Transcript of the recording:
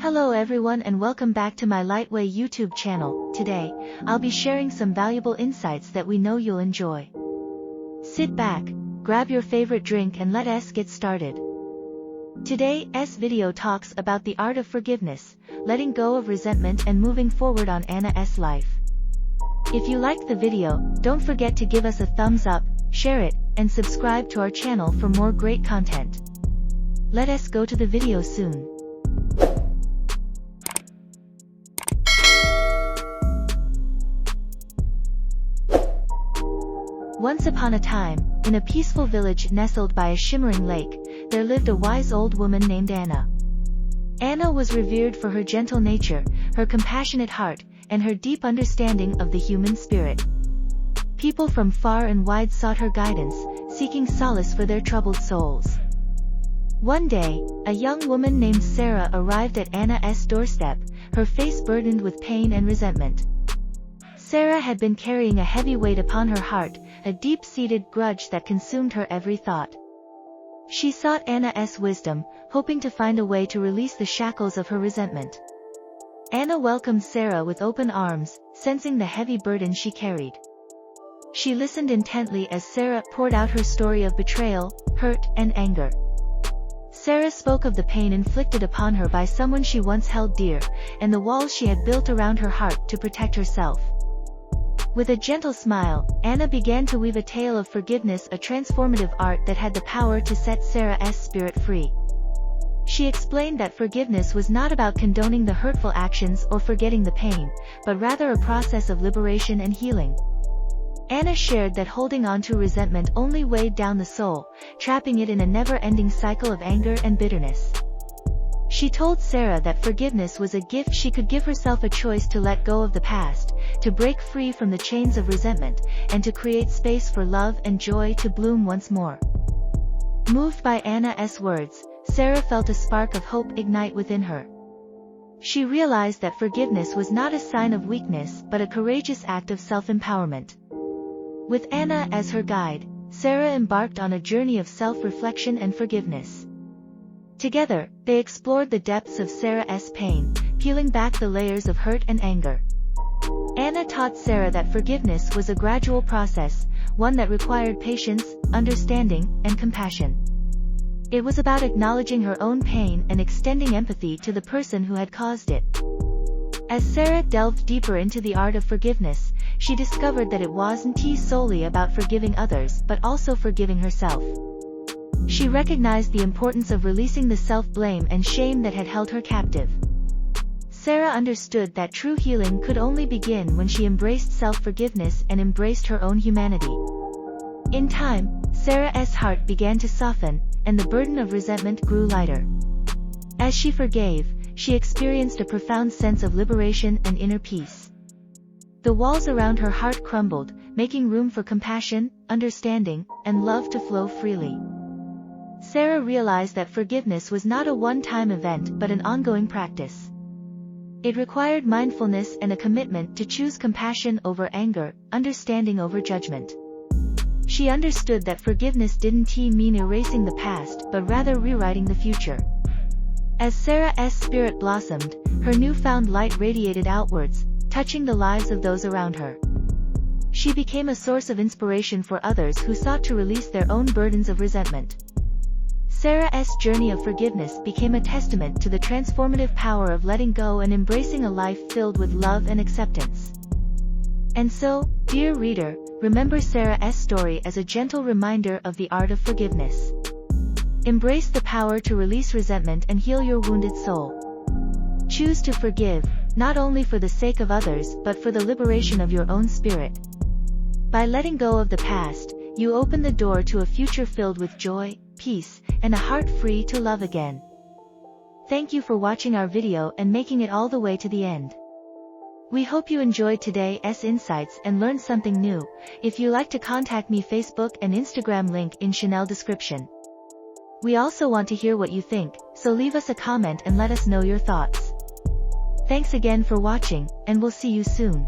Hello everyone and welcome back to my Lightway YouTube channel. Today, I'll be sharing some valuable insights that we know you'll enjoy. Sit back, grab your favorite drink and let us get started. Today's video talks about the art of forgiveness, letting go of resentment and moving forward on Anna's life. If you liked the video, don't forget to give us a thumbs up, share it, and subscribe to our channel for more great content. Let us go to the video soon. Once upon a time, in a peaceful village nestled by a shimmering lake, there lived a wise old woman named Anna. Anna was revered for her gentle nature, her compassionate heart, and her deep understanding of the human spirit. People from far and wide sought her guidance, seeking solace for their troubled souls. One day, a young woman named Sarah arrived at Anna's doorstep, her face burdened with pain and resentment. Sarah had been carrying a heavy weight upon her heart, a deep-seated grudge that consumed her every thought. She sought Anna's wisdom, hoping to find a way to release the shackles of her resentment. Anna welcomed Sarah with open arms, sensing the heavy burden she carried. She listened intently as Sarah poured out her story of betrayal, hurt, and anger. Sarah spoke of the pain inflicted upon her by someone she once held dear, and the walls she had built around her heart to protect herself. With a gentle smile, Anna began to weave a tale of forgiveness, a transformative art that had the power to set Sarah's spirit free. She explained that forgiveness was not about condoning the hurtful actions or forgetting the pain, but rather a process of liberation and healing. Anna shared that holding on to resentment only weighed down the soul, trapping it in a never-ending cycle of anger and bitterness. She told Sarah that forgiveness was a gift she could give herself, a choice to let go of the past, to break free from the chains of resentment, and to create space for love and joy to bloom once more. Moved by Anna's words, Sarah felt a spark of hope ignite within her. She realized that forgiveness was not a sign of weakness but a courageous act of self-empowerment. With Anna as her guide, Sarah embarked on a journey of self-reflection and forgiveness. Together, they explored the depths of Sarah's pain, peeling back the layers of hurt and anger. Anna taught Sarah that forgiveness was a gradual process, one that required patience, understanding, and compassion. It was about acknowledging her own pain and extending empathy to the person who had caused it. As Sarah delved deeper into the art of forgiveness, she discovered that it wasn't solely about forgiving others but also forgiving herself. She recognized the importance of releasing the self-blame and shame that had held her captive. Sarah understood that true healing could only begin when she embraced self-forgiveness and embraced her own humanity. In time, Sarah's heart began to soften, and the burden of resentment grew lighter. As she forgave, she experienced a profound sense of liberation and inner peace. The walls around her heart crumbled, making room for compassion, understanding, and love to flow freely. Sarah realized that forgiveness was not a one-time event but an ongoing practice. It required mindfulness and a commitment to choose compassion over anger, understanding over judgment. She understood that forgiveness didn't mean erasing the past but rather rewriting the future. As Sarah's spirit blossomed, her newfound light radiated outwards, touching the lives of those around her. She became a source of inspiration for others who sought to release their own burdens of resentment. Sarah's journey of forgiveness became a testament to the transformative power of letting go and embracing a life filled with love and acceptance. And so, dear reader, remember Sarah's story as a gentle reminder of the art of forgiveness. Embrace the power to release resentment and heal your wounded soul. Choose to forgive, not only for the sake of others but for the liberation of your own spirit. By letting go of the past, you open the door to a future filled with joy, peace, and a heart free to love again. Thank you for watching our video and making it all the way to the end. We hope you enjoyed today's insights and learned something new. If you like to contact me, Facebook and Instagram link in channel description. We also want to hear what you think, so leave us a comment and let us know your thoughts. Thanks again for watching, and we'll see you soon.